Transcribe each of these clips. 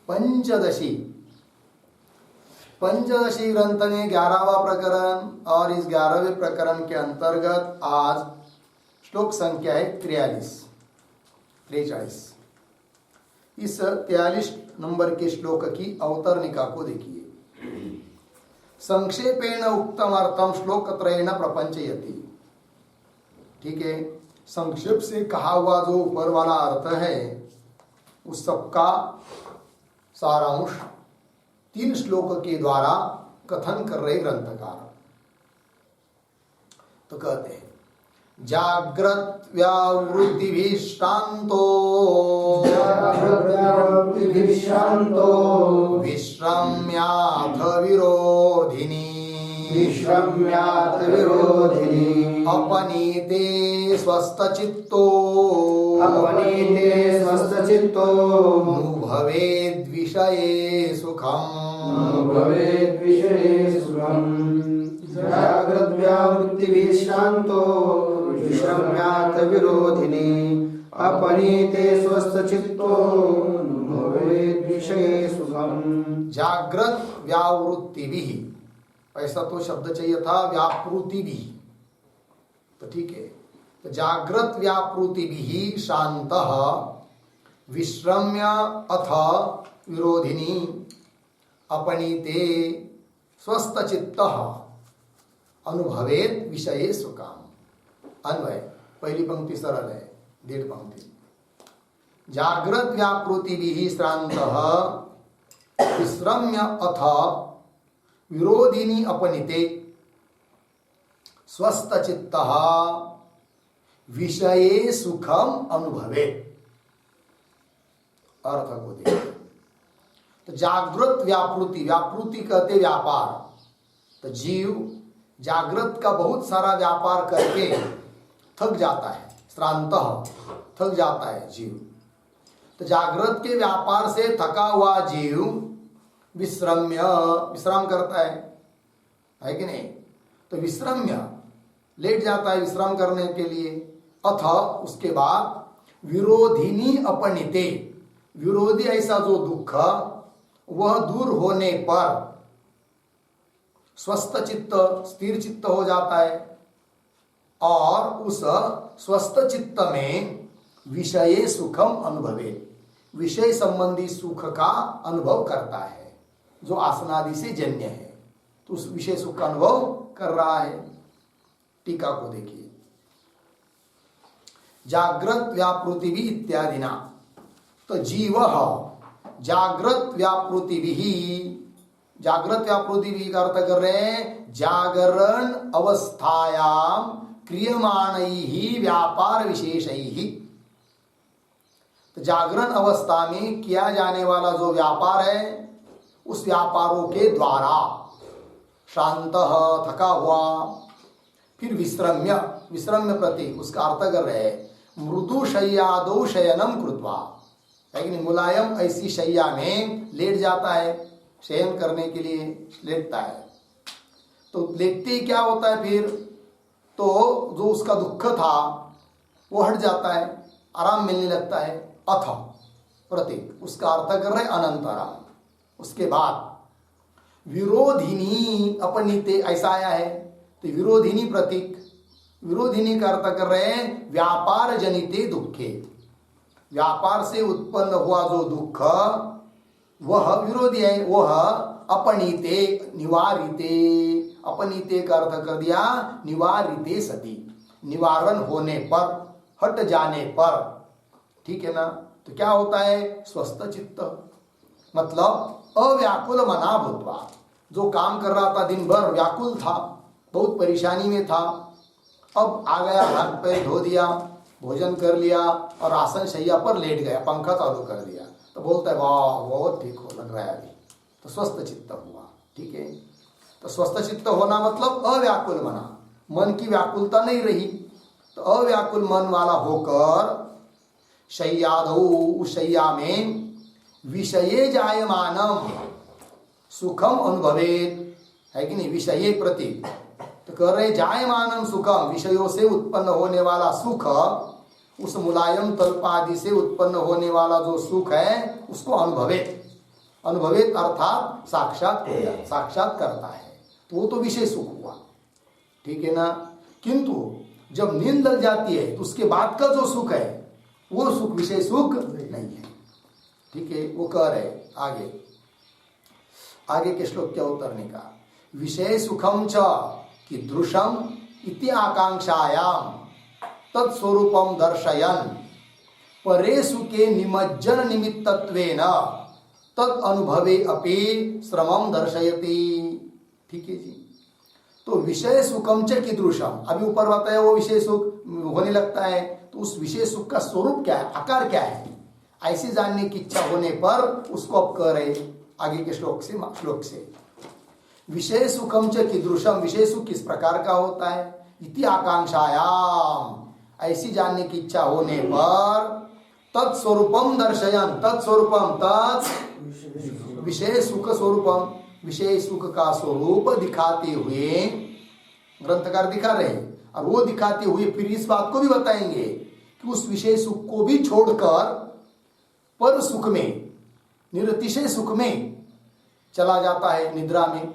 पंचदशी ग्रंथ में 11वां प्रकरण और इस 11वें प्रकरण के अंतर्गत आज श्लोक संख्या है 43। इस 43 नंबर के श्लोक की अवतरणिका को देखिए। संक्षेपेण उक्तम अर्थम श्लोकत्रयेण प्रपंचयति। ठीक है, संक्षेप से कहा हुआ जो ऊपर वाला अर्थ है उस सबका सारांश 3 श्लोक के द्वारा कथन कर रहे ग्रंथकार। तो कहते हैं जाग्रत व्यावृत्तिभिश्रान्तो विश्रम्याथ विरोधिनी अपनीते स्वस्थचित्तो नु भवेद्विषये सुखम्। जाग्रत व्यावृत्तिभिश्रान्तो विश्रम्यात विरोधिनी अपनीते स्वस्थचित्तो भवेद् विषये सुखम्। जाग्रत व्यावृत्तिभिः, ऐसा तो शब्द चाहिए था व्यापृतिभिः, तो ठीक है। तो जाग्रत व्यापृतिभिः शान्तः विश्रम्य अथ विरोधिनी अपनीते स्वस्थचित्तः अनुभवेत विषये सुखाम। अन्वय, पहली पंक्ति सरल है, 1.5 पंक्ति। जाग्रत व्यापृतिभिः श्रान्तः विश्रम्य अथ विरोधिनी अपनीते स्वस्थचित्तः विषये सुखम अनुभवेत। अर्थ को देखिए। तो जागृत व्यापृति, व्यापृति कहते व्यापार। तो जीव जागृत का बहुत सारा व्यापार करके थक जाता है, श्रांतः थक जाता है जीव। तो जागृत के व्यापार से थका हुआ जीव विश्राम करता है कि नहीं? तो विश्रम्य लेट जाता है विश्राम करने के लिए। अथ उसके बाद विरोधिनी अपनीते, विरोधी ऐसा जो दुख वह दूर होने पर स्वस्थ चित्त, स्थिर चित्त हो जाता है और उस स्वस्थ चित्त में विषय सुखम अनुभवे, विषय संबंधी सुख का अनुभव करता है जो आसनादि से जन्य है। तो उस विषय सुख का अनुभव कर रहा है। टीका को देखिए। जागृत व्यापृति भी इत्यादि ना, तो जीव जागृत व्यापृति भी, जागृत व्यापृति भी का अर्थ कर रहे हैं जागरण अवस्थायाम क्रियमाणैहि व्यापार विशेषैहि। तो जागरण अवस्था में किया जाने वाला जो व्यापार है उस व्यापारों के द्वारा शांत थका हुआ, फिर विश्रम्य, विश्रम्य प्रति उसका अर्थ कर रहे हैं मृदु शय्यादो शयनम कृत्वा, लेकिन मुलायम ऐसी शैया में लेट जाता है, शयन करने के लिए लेटता है। तो लेटते ही क्या होता है फिर? तो जो उसका दुख था वो हट जाता है, आराम मिलने लगता है। अथ प्रतीक उसका अर्थ कर रहे अनंतराम। उसके बाद विरोधिनी अपनीते ऐसा आया है, तो विरोधिनी प्रतीक, विरोधिनी का अर्थ कर रहे हैं व्यापार जनिते दुखे, व्यापार से उत्पन्न हुआ जो दुख वह विरोधी है, वह अपनीते निवारिते, अपनीते का अर्थ कर दिया निवारिते सती, निवारण होने पर, हट जाने पर, ठीक है ना? तो क्या होता है? स्वस्थ चित्त, मतलब अव्याकुल मना भूतवा। जो काम कर रहा था दिन भर व्याकुल था, बहुत परेशानी में था, अब आ गया, हाथ पैर धो दिया, भोजन कर लिया और आसन शैया पर लेट गया, पंखा चालू कर दिया, तो बोलता है वाह बहुत ठीक हो लग रहा है अभी, तो स्वस्थ चित्त हुआ। ठीक है, तो स्वस्थ चित्त होना मतलब अव्याकुल मना, मन की व्याकुलता नहीं रही। तो अव्याकुल मन वाला होकर शय्यादौ, उस शैया में विषये जायमानम सुखम अनुभवेत, है कि नहीं? विषये प्रति, तो कह रहे जायमानम सुखम, विषयों से उत्पन्न होने वाला सुख, उस मुलायम तल्प आदि से उत्पन्न होने वाला जो सुख है उसको अनुभवे, अनुभवेत अर्थात साक्षात साक्षात करता है, तो वो तो विषय सुख हुआ, ठीक है ना। किंतु जब नींद लग जाती है तो उसके बाद का जो सुख है वो सुख विषय सुख नहीं है, ठीक है। वो कह रहे आगे आगे के श्लोक क्या उतरने का, विषय सुखम च कीदृशम इति आकांक्षायाम तत्स्वरूपम दर्शयन् परे सुखे निमज्जन निमित्तत्वेन तद अनुभवे अपि श्रमम दर्शयति, ठीक है जी। तो विषय सुखम च कीदृशम, अभी ऊपर बताया वो विषय सुख होने लगता है, तो उस विषय सुख का स्वरूप क्या है, आकार क्या है, ऐसे जानने की इच्छा होने पर उसको अब कह रहे आगे के श्लोक से विषय सुखम च कीदृशम, विषय सुख किस प्रकार का होता है, इति आकांक्षायाम, ऐसी जानने की इच्छा होने पर तत्स्वरूपम दर्शयन, तत्स्वरूपम तत् विषय सुख स्वरूपम, विषय सुख का स्वरूप दिखाते हुए ग्रंथकार दिखा रहे हैं, और वो दिखाते हुए फिर इस बात को भी बताएंगे कि उस विषय सुख को भी छोड़कर पर सुख में, निरतिशय सुख में चला जाता है निद्रा में।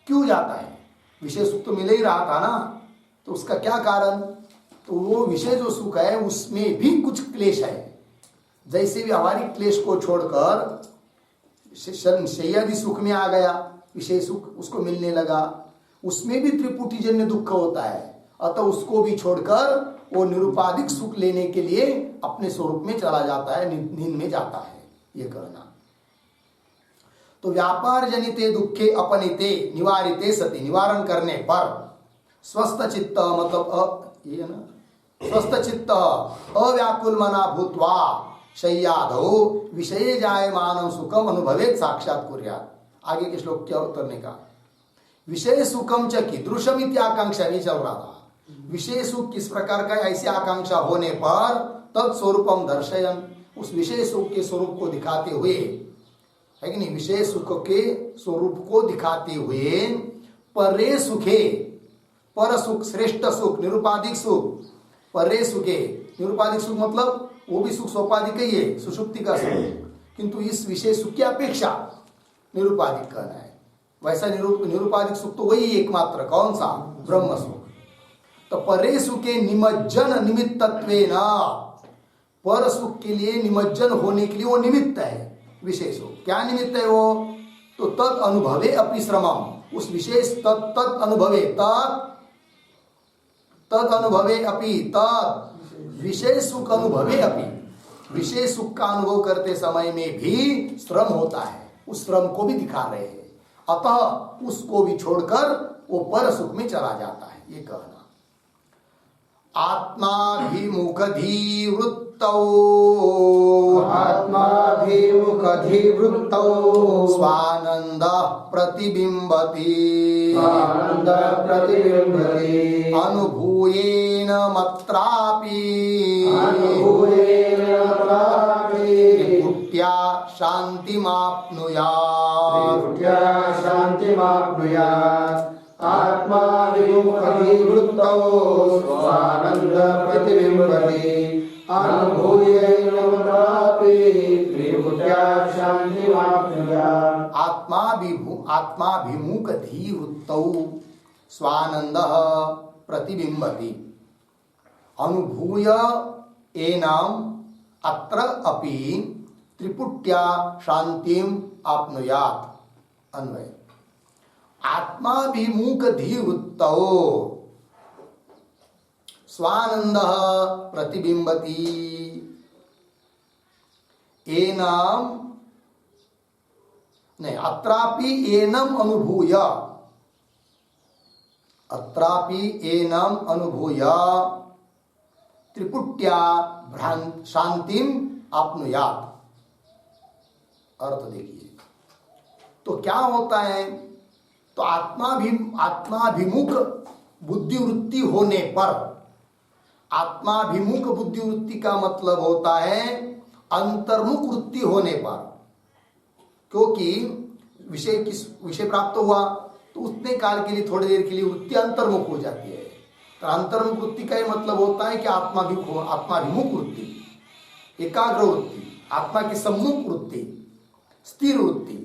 क्यों जाता है, विषय सुख तो मिल ही रहा था ना, तो उसका क्या कारण, तो वो विषय जो सुख है उसमें भी कुछ क्लेश है। जैसे व्यावहारिक क्लेश को छोड़कर शय्यादि सुख में आ गया, विषय सुख उसको मिलने लगा, उसमें भी त्रिपुटी जन्य दुख होता है, अतः उसको भी छोड़कर वो निरुपाधिक सुख लेने के लिए अपने स्वरूप में चला जाता है, नींद में जाता है, ये कहना। तो व्यापार जनिते दुखे अपनिते निवारिते सति, निवारण करने पर स्वस्थ चित्त, मतलब ये ना, स्वस्थ चित्त अव्याकुल मना भूत्वा शय्यादौ विषये जायमानं सुखम अनुभवेत साक्षात कुर्यात्। आगे के श्लोक क्या उतरने का, विषय सुखम च कीदृशम इति आकांक्षा भी चल रहा था, विषय सुख किस प्रकार का, ऐसी आकांक्षा होने पर तत्स्वरूपम दर्शयन, उस विषय सुख के स्वरूप को दिखाते हुए, है कि नहीं, विषय सुख के स्वरूप को दिखाते हुए परे सुखे, पर सुख श्रेष्ठ सुख, निरुपाधिक सुख, परे सुखे, निरुपाधिक सुख मतलब वो भी सुख सोपाधिक ही है, सुषुप्ति का सुख, किंतु इस विषय सुख की अपेक्षा निरुपाधिक कहना है। वैसा निरुपाधिक सुख तो वही एकमात्र, कौन सा, ब्रह्म सुख। तो परे सुखे निमज्जन निमित्तत्वेन, पर सुख के लिए निमज्जन होने के लिए वो निमित्त है विषय सुख। क्या निमित्त है वो, तो तद अनुभवे अपि श्रमम, उस विशेष तत् अनुभवे, तद अनुभवे अपि, तद विषय सुख अनुभवे अपि, विषय सुख का अनुभव करते समय में भी श्रम होता है, उस श्रम को भी दिखा रहे हैं, अतः उसको भी छोड़कर वो पर सुख में चला जाता है, ये कहना। आत्माभिमुखधीवृत्तौ, आत्माभिमुखधीवृत्तौ स्वानंद प्रतिबिंबति, स्वानंद प्रतिबिंबति, अनुभूयेन मत्रापि, अनुभूयेन मत्रापि, त्रिपुट्या शान्तिमाप्नुयात्, त्रिपुट्या शान्तिमाप्नुयात्। आत्माभिमुखधीवृत्तौ स्वानंद प्रतिबिंबति, अनुभूयेन मत्रापि, त्रिपुट्या शान्तिमाप्नुयात्। आत्माभिमुखधीवृत्तौ स्वानंद प्रतिबिंबति, अनुभूय एनाम अत्र अपि त्रिपुट्या शांतिम आपनुयात्। अन्वय, आत्माभिमुखधीवृत्तौ स्वानंद प्रतिबिंबति, एनाम नहीं, अत्रापि एनम अनुभूय, अत्रापि एनम अनुभूय त्रिपुट्या शांतिम आपनुयात्। अर्थ देखिए, तो क्या होता है, तो आत्माभिमुख बुद्धिवृत्ति होने पर, आत्माभिमुख बुद्धिवृत्ति का मतलब होता है अंतर्मुख वृत्ति होने पर, क्योंकि विषय प्राप्त हुआ तो उतने काल के लिए, थोड़ी देर के लिए वृत्ति अंतर्मुख हो जाती है। तो अंतर्मुख वृत्ति का ही मतलब होता है कि आत्माभिमुख वृत्ति, एकाग्र वृत्ति, आत्मा की सम्मुख वृत्ति, स्थिर वृत्ति।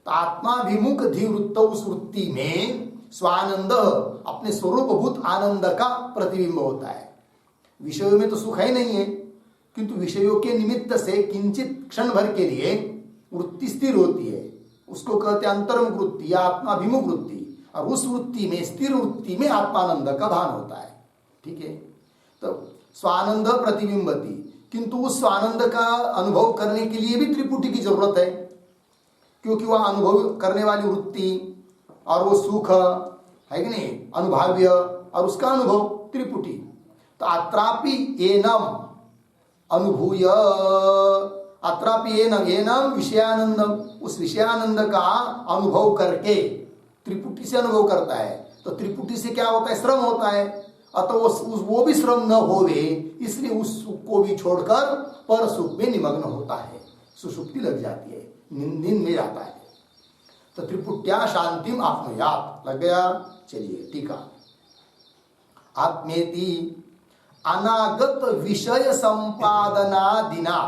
तो आत्माभिमुख धीवृत्त, उस वृत्ति में स्वानंद, अपने स्वरूपभूत आनंद का प्रतिबिंब होता है। विषयों में तो सुख है नहीं है, किंतु विषयों के निमित्त से किंचित क्षण भर के लिए वृत्ति स्थिर होती है, उसको कहते हैं अंतर्मुख वृत्ति या आत्माभिमुख वृत्ति। और उस वृत्ति में, स्थिर वृत्ति में आत्मानंद का भान होता है। ठीक है, तो स्वानंद प्रतिबिंबती, किंतु उस स्वानंद का अनुभव करने के लिए भी त्रिपुटी की जरूरत है, क्योंकि वह अनुभव करने वाली वृत्ति और वो सुख है कि नहीं, अनुभाव्य, और उसका अनुभव त्रिपुटी। तो अत्रापि एनम अनुभूय, अत्रापि एनम विषयानंदम, उस विषयानंद का अनुभव करके त्रिपुटी से अनुभव करता है। तो त्रिपुटी से क्या होता है, श्रम होता है। अतः वो भी श्रम न होवे, इसलिए उस सुख को भी छोड़कर पर सुख में निमग्न होता है, सुषुप्ति लग जाती है, नींद में जाता है। तो त्रिपुट्या शांतिम आत्मयात, लग गया। चलिए टीका, आत्मेति अनागत विषय संपादनादिना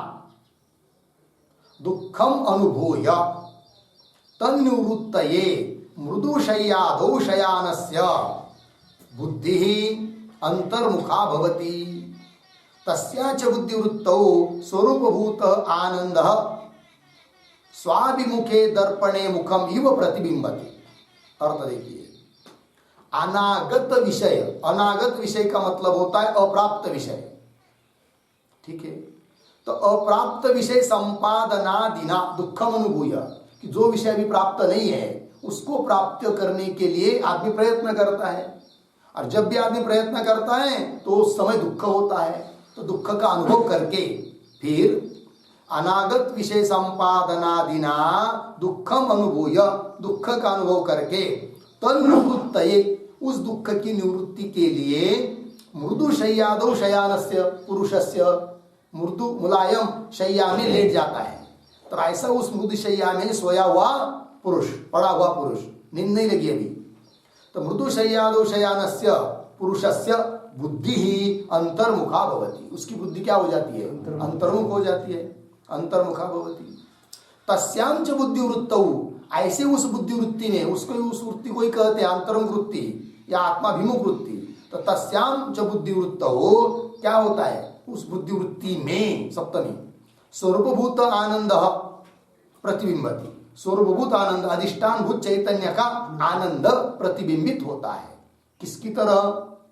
दुखम अनुभूय तन्निवृत्तये मृदुशय्यादौ शयानस्य बुद्धिः अंतर्मुखा भवति, तस्याच बुद्धिवृत्तौ स्वरूपभूत आनंदः स्वाभिमुखे दर्पणे मुखम इव प्रतिबिंबति। अर्थ देखिए, अनागत विषय, अनागत विषय का मतलब होता है अप्राप्त विषय। ठीक है, तो अप्राप्त विषय संपादनादिना दुखम अनुभूय, कि जो विषय अभी प्राप्त नहीं है उसको प्राप्त करने के लिए आदमी प्रयत्न करता है, और जब भी आदमी प्रयत्न करता है तो उस समय दुख होता है। तो दुख का अनुभव करके फिर अनागत विषय संपादनादिना दुखम अनुभूय, दुख का अनुभव करके तन्निवृत्तये, उस दुख की निवृत्ति के लिए मृदु शय्यादौ शयानस्य, पुरुषस्य मृदु मुलायम शय्या में लेट जाता है। तो ऐसा उस मृदु शय्या में सोया हुआ पुरुष, पड़ा हुआ पुरुष, नींद नहीं लगी अभी, तो मृदु शय्यादौ शयानस्य पुरुषस्य बुद्धि ही अंतर्मुखा भवति, उसकी बुद्धि क्या हो जाती है, अंतर्मुख हो जाती है, अंतर्मुखा भवति। तस्यां च बुद्धिवृत्तौ, ऐसे उस बुद्धिवृत्ति में, उसको उस वृत्ति को ही कहते हैं अंतर्मुख वृत्ति या आत्माभिमुख वृत्ति। तो तस्यां च बुद्धिवृत्तौ, क्या होता है, उस बुद्धिवृत्ति में, सप्तमी, स्वरूपभूत आनंद प्रतिबिंबति, स्वरूपभूत आनंद, अधिष्ठान भूत चैतन्य का आनंद प्रतिबिंबित होता है। किसकी तरह,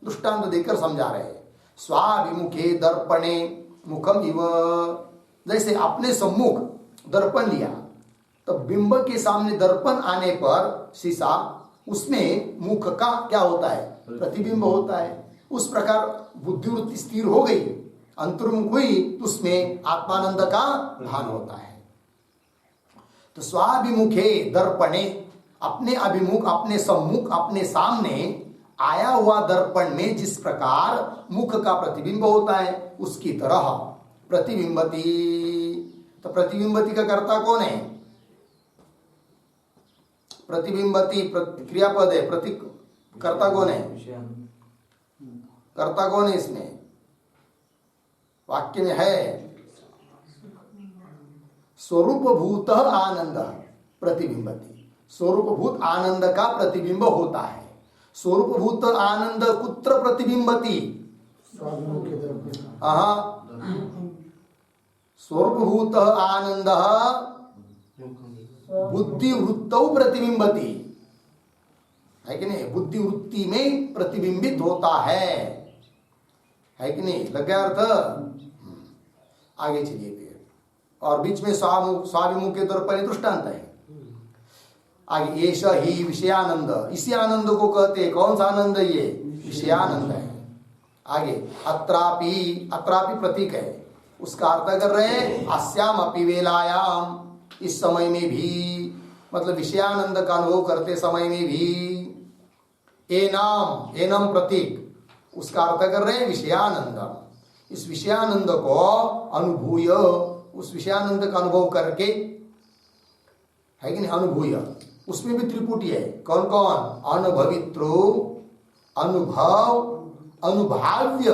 दृष्टांत देकर समझा रहे हैं। स्वाभिमुखे दर्पणे मुखम इव, जैसे अपने सम्मुख दर्पण लिया, तो बिंब के सामने दर्पण आने पर शीशा, उसमें मुख का क्या होता है, प्रतिबिंब होता है। उस प्रकार बुद्धिवृत्ति स्थिर हो गई, अंतर्मुख हुई, तो उसमें आत्मानंद का भान होता है। तो स्वाभिमुखे दर्पणे, अपने अभिमुख, अपने सम्मुख, अपने सामने आया हुआ दर्पण में जिस प्रकार मुख का प्रतिबिंब होता है, उसकी तरह प्रतिबिंबती। तो प्रतिबिंबती का कर्ता कौन है, प्रतिबिंबती क्रियापद है, प्रतीक कर्ता कौन है, कर्ता कौन है इसमें, वाक्य में है स्वरूपभूत आनंद प्रतिबिंबती, स्वरूपभूत आनंद का प्रतिबिंब होता है। स्वरूपभूत आनंद कुत्र प्रतिबिंबती, स्वरूपभूत आनंद बुद्धिवृत्तौ प्रतिबिंबती, है कि नहीं, बुद्धिवृत्ति में प्रतिबिंबित होता है कि नहीं, लग गया अर्थ। आगे चलिए फिर, और बीच में स्वाभिमुख के तौर पर दृष्टांत है। आगे, एष ही विषयानंद, इसी आनंद को कहते हैं, कौन सा आनंद, ये विषयानंद है। आगे, अत्रापि, अत्रापि प्रतीक है, उसका अर्थ कर रहे हैं अस्याम अपि वेलायाम, इस समय में भी, मतलब विषयानंद का अनुभव करते समय में भी। एनाम, एनम प्रतीक, उसका अर्थ कर रहे हैं विषयानंद। इस विषयानंद को अनुभूय, उस विषयानंद का अनुभव करके, है कि नहीं, अनुभूय, उसमें भी त्रिपुटी है, कौन कौन, अनुभवित्रो, अनुभव, अनुभाव्य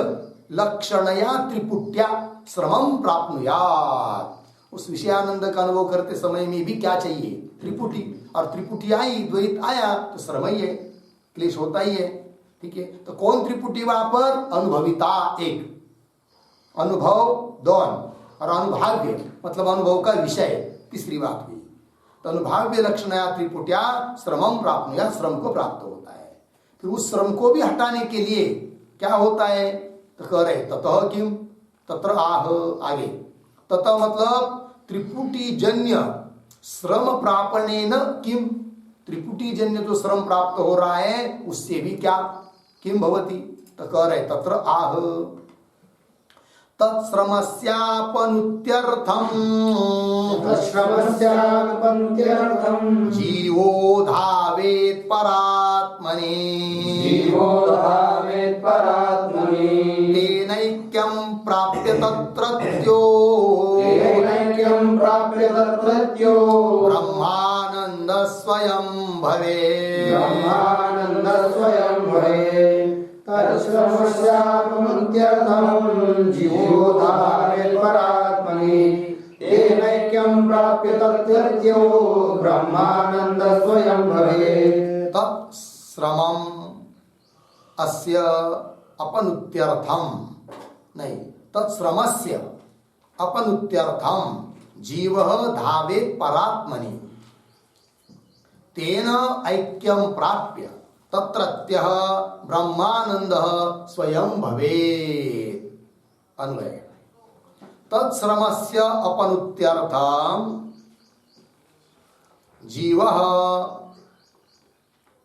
लक्षणया त्रिपुट्या श्रमम प्राप्नुयात्, उस विषयानंद का अनुभव करते समय में भी क्या चाहिए? त्रिपुटी। और त्रिपुटी आई, द्वैत आया तो श्रम ही है, क्लेश होता ही है। ठीक है, तो कौन त्रिपुटी वहां पर? अनुभविता एक, अनुभव दोन, और अनुभाव्य मतलब अनुभव का विषय तीसरी बात हुई। तो अनुभाव्य लक्षणया त्रिपुटिया श्रमम प्राप्त, या श्रम को प्राप्त होता है। फिर उस श्रम को भी हटाने के लिए क्या होता है? तो कह रहे ततः किम, तत्र आह, आगे ततः मतलब त्रिपुटी जन्य श्रम प्रापणेन किम, त्रिपुटी जन्य जो श्रम प्राप्त हो रहा है उससे भी क्या किम भवति? तो कह रहे तत्र आह तत्श्रमस्यापनुत्यर्थम जीवो धावेत् परात्मने तेनैक्यं प्राप्य तत्रत्यो ब्रह्मानंद स्वयं भवेत्। तत्श्रमस्यापनुत्यर्थं जीवो धावेत् परात्मनि तेनैक्यं प्राप्य तत्रत्यो ब्रह्मानंद स्वयं भवेत्। तत्श्रमम् अस्य अपनुत्यर्थम, नहीं, तत्श्रमस्य अपनुत्यर्थम जीवः धावेत् परात्मनि तेन ऐक्यं प्राप्य तत्रत्यः ब्रह्मानंदः स्वयं भवेत्। अन्वय तत्श्रमस्य अपनुत्यर्थम जीवः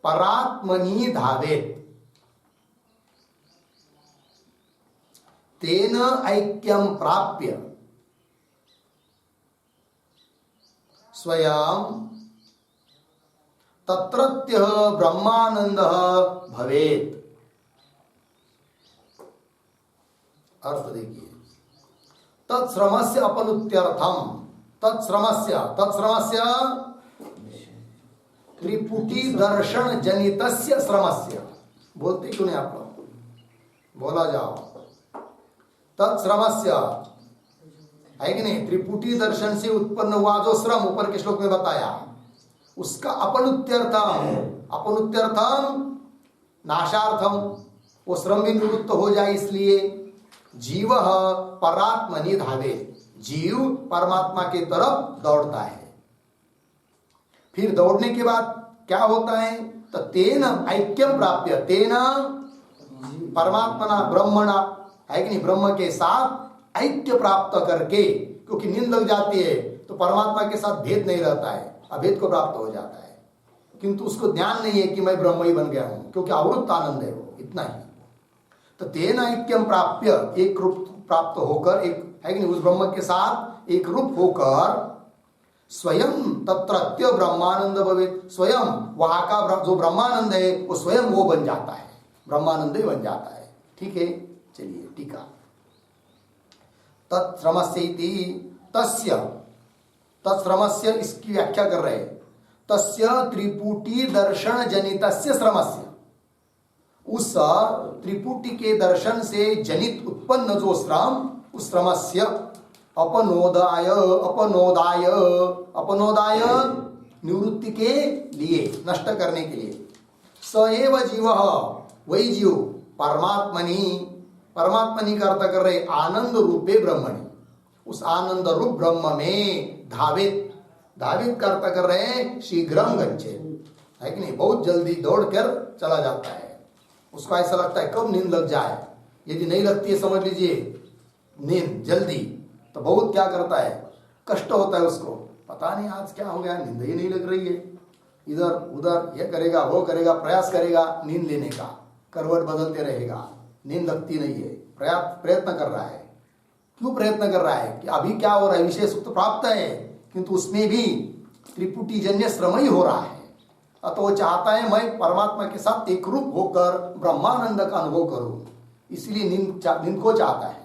परात्मनि धावेत् तेन ऐक्यं प्राप्य स्वयं तत्रत्यः ब्रह्मानंदः भवेत्। अर्थ देखिए, तत्श्रमस्य अपनुत्यर्थम, तत्श्रमस्य त्रिपुटी दर्शन जनितस्य श्रमस्य, बोलते क्यों नहीं आप लोग? बोला जाओ। तत्श्रमस्य है कि नहीं? त्रिपुटी दर्शन से उत्पन्न हुआ जो श्रम ऊपर के श्लोक में बताया, उसका अपनुत्यर्थम नाशार्थम, वो श्रम भी निवृत्त हो जाए इसलिए जीव परात्मनि धावे, जीव परमात्मा की तरफ दौड़ता है। फिर दौड़ने के बाद क्या होता है? तो तेन ऐक्यम प्राप्य, तेन परमात्मना ब्रह्मणा, है कि नहीं, ब्रह्म के साथ ऐक्य प्राप्त करके, क्योंकि नींद लग जाती है तो परमात्मा के साथ भेद नहीं रहता है, अभेद को प्राप्त हो जाता है, किंतु उसको ध्यान नहीं है कि मैं ब्रह्म ही बन गया हूं, क्योंकि आवृत्त आनंद है वो, इतना ही। तो तेन ऐक्यम प्राप्य, एक रूप प्राप्त होकर, एक है कि नहीं, उस ब्रह्म के साथ एक रूप होकर स्वयं तत्रत्य ब्रह्मानंद भवेत्, स्वयं वहां का जो ब्रह्मानंद है वो स्वयं वो बन जाता है, ब्रह्मानंद ही बन जाता है। ठीक है, चलिए टीका। तत्श्रमस्यैति तस्य, तत्श्रमस्य इसकी व्याख्या कर रहे हैं, तस्य त्रिपुटी दर्शन जनितस्य श्रमस्य, उस त्रिपुटी के दर्शन से जनित उत्पन्न जो श्रम, उस श्रमस्य अपनोदाय, अपनोदाय, अपनोदाय निवृत्ति के लिए, नष्ट करने के लिए, स एव जीव, वही जीव परमात्मनि, परमात्मनि का अर्थ कर रहे आनंद रूपे ब्रह्मणि, उस आनंद रूप ब्रह्म में धावित, धावित का अर्थ कर रहे हैं शीघ्रम गच्छेत्, है कि नहीं, बहुत जल्दी दौड़कर चला जाता है। उसको ऐसा लगता है कब नींद लग जाए, यदि नहीं लगती है समझ लीजिए नींद जल्दी, तो बहुत क्या करता है, कष्ट होता है उसको, पता नहीं आज क्या हो गया, नींद ही नहीं लग रही है, इधर उधर ये करेगा वो करेगा, प्रयास करेगा नींद लेने का, करवट बदलते रहेगा, नींद लगती नहीं है, प्रयत्न कर रहा है। क्यों प्रयत्न कर रहा है? कि अभी क्या हो रहा है, विशेष सुख तो प्राप्त है, किंतु उसमें भी त्रिपुटी जन्य श्रम ही हो रहा है। अतः वो चाहता है मैं परमात्मा के साथ एक रूप होकर ब्रह्मानंद का अनुभव करूं, इसलिए नींद को चाहता है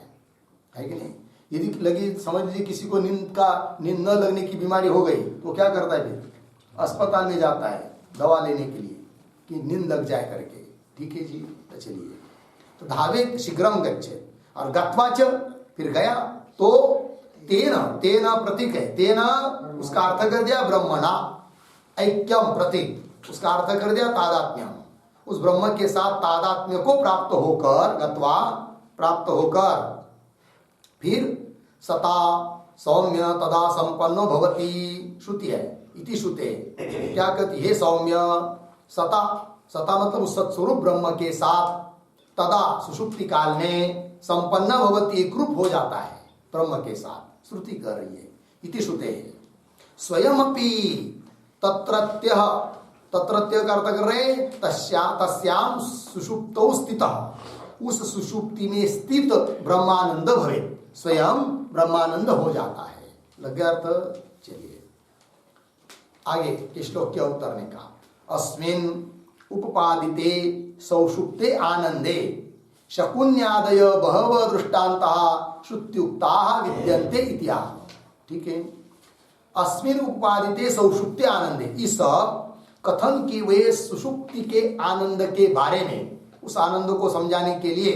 कि नहीं? यदि लगी, समझ लीजिए किसी को नींद न लगने की बीमारी हो गई तो क्या करता है? फिर अस्पताल में जाता है दवा लेने के लिए कि नींद लग जाए करके। ठीक है जी, तो चलिए, तो धावे शीघ्रम गच्छेत्, और गत्वा च, फिर गया तो तेना, तेना प्रतीक है, तेना उसका अर्थ कर दिया ब्रह्मणा, ऐक्यम प्रतीक उसका अर्थ कर दिया तादात्म्य, उस ब्रह्म के साथ तादात्म्य को प्राप्त होकर, गत्वा प्राप्त होकर, फिर सता सौम्य तदा संपन्नो भवति, श्रुति है, इति श्रुते क्या कहती है, सौम्य सता, सता मतलब उस सत्स्वरूप ब्रह्म के साथ, तदा सुषुप्ति काल में, संपन्न भवति एकरूप हो जाता है ब्रह्म के साथ, श्रुति कर रही है, इति श्रुते स्वयमपि तत्रत्यः, तत्रत्य का अर्थ कर रहे तस्याम सुषुप्तौ स्थितः, उस सुषुप्ति में स्थित ब्रह्मानंद भवे, स्वयं ब्रह्मानंद हो जाता है। लग गया अर्थ? चलिए आगे के श्लोक के उत्तर ने कहा, अस्मिन् उपपादिते सौषुप्ते आनंदे शकुन्यादय बहव दृष्टान्तः श्रुत्युक्ताः विद्यन्ते इत्याह। ठीक है, अस्मिन् उपपादिते सौषुप्ते आनंदे, इस कथन की वे सुषुप्ति के आनंद के बारे में, उस आनंद को समझाने के लिए,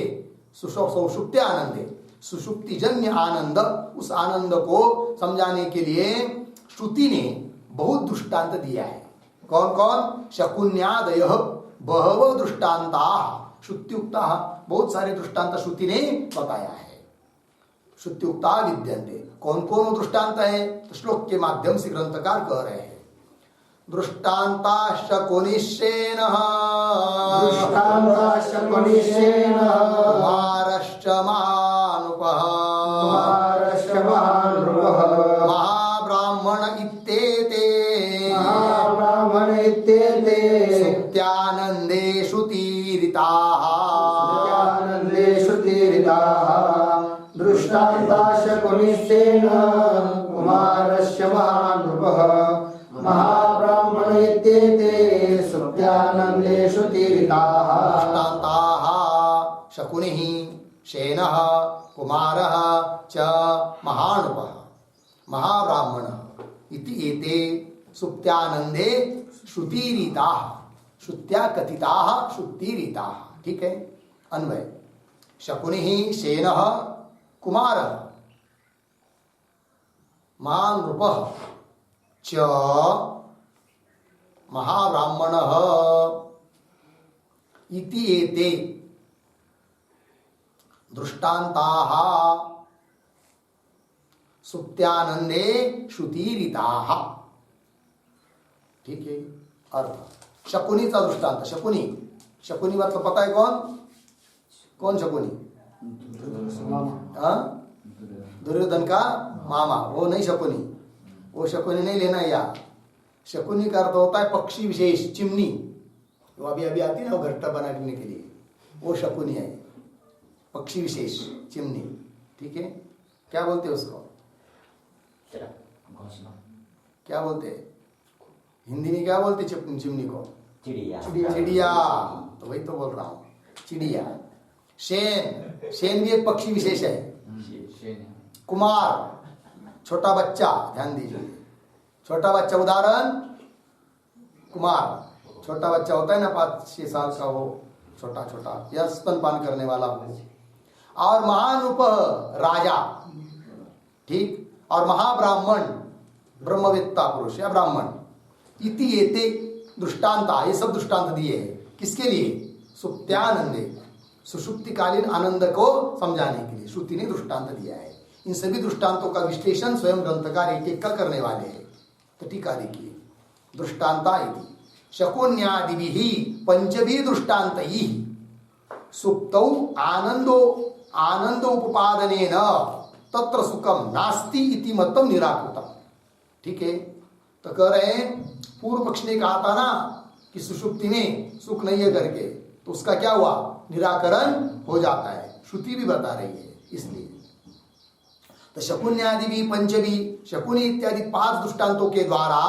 सौषुप्ते आनंदे, सुषुप्ति जन्य आनंद, उस आनंद को समझाने के लिए श्रुति ने बहुत दृष्टांत दिया है। कौन कौन? शकुन्यादय बहव दृष्टांता श्रुत्युक्ता, बहुत सारे दृष्टांत श्रुति ने बताया है। श्रुत्युक्ता विद्यन्ते, कौन कौन दृष्टांत है? तो श्लोक के माध्यम से ग्रंथकार कह रहे हैं, दृष्टांता शकुनिश्चेन, दृष्टांता शकुनिश्चेन, कुमारश्च महानुपः, कुमारश्च महानुपः, महाब्राह्मण इत्येते, महाब्राह्मण इत्येते, सुप्त्यानन्दे श्रुतिरिताः, सुप्त्यानन्दे श्रुतिरिताः, दृष्टान्ता शकुनिश्चेन, कुमारस्य महानृपः, महाब्राह्मण इत्येते, सुप्त्यानन्दे श्रुतिरिताः। दृष्टान्ताः शकुनिः, शेनः, कुमारः च महानुपः, महाब्राह्मणः इति एते सुप्त्यानन्दे श्रुतिरिताः, श्रुत्या कथिताः श्रुतिरिताः। ठीक है, अन्वय, शकुनिः शेनः कुमारः महानृपः च महाब्राह्मणः इति एते दृष्टान्ताः सुप्त्यानन्दे श्रुतिरिताः। ठीक है, अर्थ शकुनी का दृष्टांत, शकुनी, शकुनी मतलब पता है कौन? कौन शकुनी? दुर्योधन का मामा, वो नहीं शकुनी, वो शकुनी नहीं लेना यार। शकुनी का अर्थ होता है पक्षी विशेष, चिमनी, वो अभी अभी आती है ना, वो घट्टा बनाने के लिए, वो शकुनी है, पक्षी विशेष चिमनी। ठीक है, क्या बोलते हैं उसको? क्या बोलते हैं हिंदी में? क्या बोलते चिमनी को? चिड़िया। चिड़िया, तो वही तो बोल रहा हूँ, चिड़िया। शेन, शेन भी एक पक्षी विशेष है। कुमार, छोटा बच्चा, ध्यान दीजिए, छोटा बच्चा, उदाहरण कुमार, छोटा बच्चा होता है ना 5-6 साल का, वो छोटा छोटा या स्तनपान करने वाला हो। और महानुप राजा, ठीक, और महाब्राह्मण ब्रह्मवेत्ता पुरुष या ब्राह्मण, इति एते दृष्टांता, ये सब दृष्टांत दिए हैं किसके लिए? सुप्त्यानंदे, सुषुप्तिकालीन आनंद को समझाने के लिए श्रुति ने दृष्टांत दिया है। इन सभी दृष्टांतों का विश्लेषण स्वयं ग्रंथकार एक एक का करने वाले हैं। तो टीका देखिए, दृष्टांता इति शकुन्यादिभिः पंचभिः दृष्टान्तैः सुप्तौ आनंदोपपादनेन तत्र सुखम नास्ति इति मतम निराकृतम। ठीक है, तो कह रहे हैं पूर्व पक्ष ने कहा था ना कि सुषुप्ति में सुख नहीं है करके, तो उसका क्या हुआ? निराकरण हो जाता है, श्रुति भी बता रही है। इसलिए तो शकुन्यादि भी पंचभी, शकुनी इत्यादि 5 दृष्टांतों के द्वारा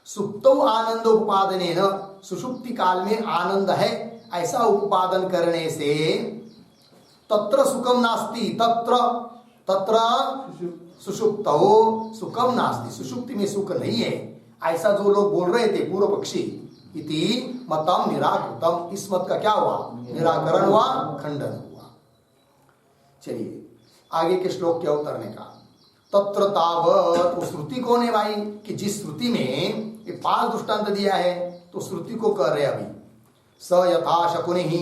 सुप्तौ आनंदोपादनेन, सुषुप्ति काल में आनंद है ऐसा उपादन करने से तत्र सुखम नास्ति, तत्र सुषुप्तौ सुखम नास्ति, सुषुप्ति में सुख नहीं है ऐसा जो लोग बोल रहे थे पूर्व पक्षी, इति मतम निराकृतम, इस मत का क्या हुआ? निराकरण हुआ, खंडन हुआ। चलिए आगे के श्लोक के अवतरने का, तत्र तावत, वो श्रुति कौन है भाई? कि जिस श्रुति में ये 5 दृष्टांत दिया है, तो श्रुति को कर रहे अभी। स यथा शकुनिः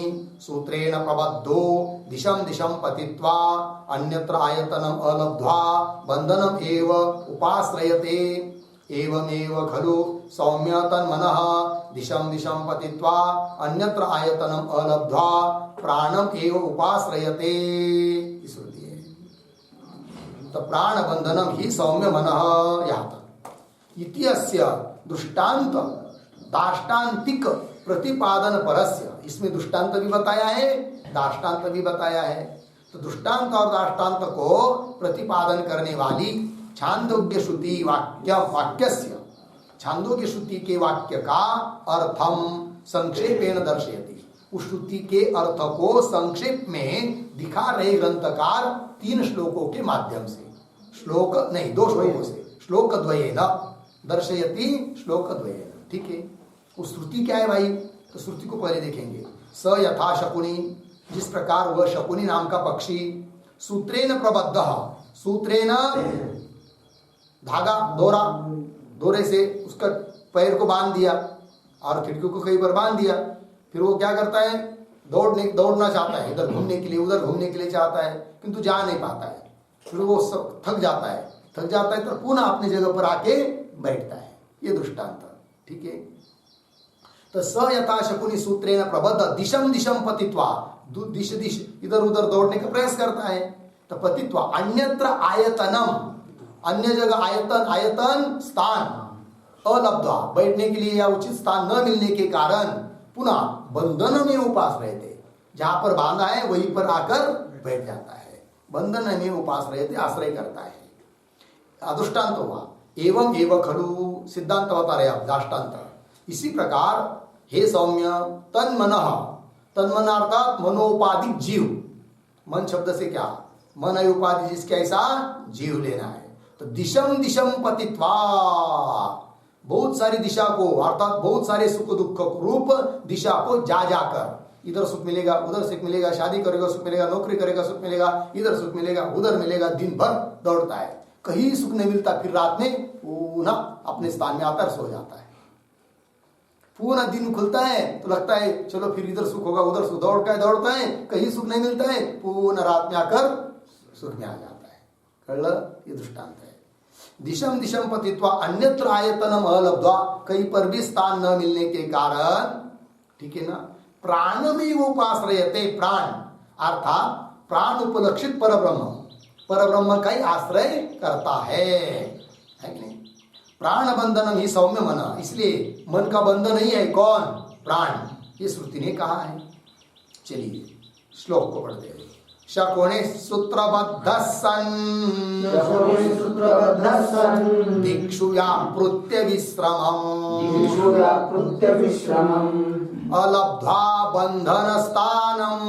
सूत्रेण प्रबद्धो दिशम दिशम पतित्वा अन्यत्र आयतनम अलब्ध्वा बंधनम एव उपाश्रयते एवमेव खलु सौम्य तन्मनः दिशम दिशम पतित्वा अन्यत्र आयतनम अलब्ध्वा प्राणम एव उपाश्रयते। श्रुति है। तो प्राण बंधनम ही सौम्य मनः यहाँ तक। इति अस्य दृष्टांत दाष्टान्तिक प्रतिपादन परस्य, इसमें दृष्टांत भी बताया है, दाष्टान्त भी बताया है। तो दृष्टांत और दाष्टान्त को प्रतिपादन करने वाली छांदोग्य श्रुति वाक्यस्य, छांदोग्य श्रुति के वाक्य का अर्थम संक्षेपेण दर्शयति। उस श्रुति के अर्थ को संक्षेप में दिखा रहे ग्रंथकार 3 श्लोकों के माध्यम से, श्लोक नहीं 2 श्लोकों से, श्लोक द्वयेन दर्शयति, श्लोक द्वयेन। ठीक है। वो श्रुति क्या है भाई? तो श्रुति को पहले देखेंगे। स यथा शकुनी, जिस प्रकार वह शकुनी नाम का पक्षी सूत्रेण प्रबद्ध, सूत्रेण धागा दोरा, दोरे से उसका पैर को बांध दिया और खिड़कियों को कहीं पर बांध दिया, फिर वो क्या करता है? दौड़ना चाहता है, इधर घूमने के लिए उधर घूमने के लिए चाहता है, किंतु जा नहीं पाता है। फिर वो थक जाता है तो पुनः अपनी जगह पर आके बैठता है। ये दृष्टांत। ठीक है। तो स यथा शकुनी सूत्रेण प्रबद्ध दिशम दिशम पतित्वा, दिश इधर उधर दौड़ने का प्रयास करता है। तो पतित्वा अन्यत्र आयतनम, अन्य जगह आयतन स्थान अलब्ध्वा, बैठने के लिए या उचित स्थान न मिलने के कारण पुनः बंधन में उपास रहते, जहां पर बांधा है वहीं पर आकर बैठ जाता है। बंधन में उपास रहते, आश्रय करता है। अदृष्टांत हुआ। एवं एवं खलु, सिद्धांत बता रहे आप, दाष्टांत। इसी प्रकार हे सौम्य तन्मनः, तन्मन अर्थात मनोपाधिक जीव, मन शब्द से क्या? मन है उपाधि, जिसके ऐसा जीव लेना है। तो दिशम दिशम पतित्वा, बहुत सारी दिशा को अर्थात बहुत सारे सुख दुख रूप दिशा को जा जाकर, इधर सुख मिलेगा उधर सुख मिलेगा, शादी करेगा सुख मिलेगा, नौकरी करेगा सुख मिलेगा, इधर सुख मिलेगा उधर मिलेगा, दिन भर दौड़ता है, कहीं सुख नहीं मिलता। फिर रात में पुनः अपने स्थान में आकर सो जाता है। पूरा दिन खुलता है तो लगता है चलो फिर इधर सुख होगा उधर सुख, दौड़ता है कहीं सुख नहीं मिलता है, पूर्ण रात में आकर सुख में आ जाता है। कल ये दृष्टांत है। दिशम दिशम पतित्वा अन्यत्र आयतनम अलब्ध्वा, कहीं पर भी स्थान न मिलने के कारण, ठीक है ना, प्राण में वो उपाश्रयते, प्राण अर्थात प्राण उपलक्षित परब्रह्म, परब्रह्म का ही आश्रय करता है कि नहीं? प्राण बंधनम ही सौम्य मन, इसलिए मन का बंधन नहीं है कौन? प्राण। ये श्रुति ने कहा है। चलिए श्लोक को पढ़ते हैं। शकुनि सूत्रबद्ध सन् दिक्षु व्यापृत्य विश्रमम् अलब्ध्वा बंधन स्थानम्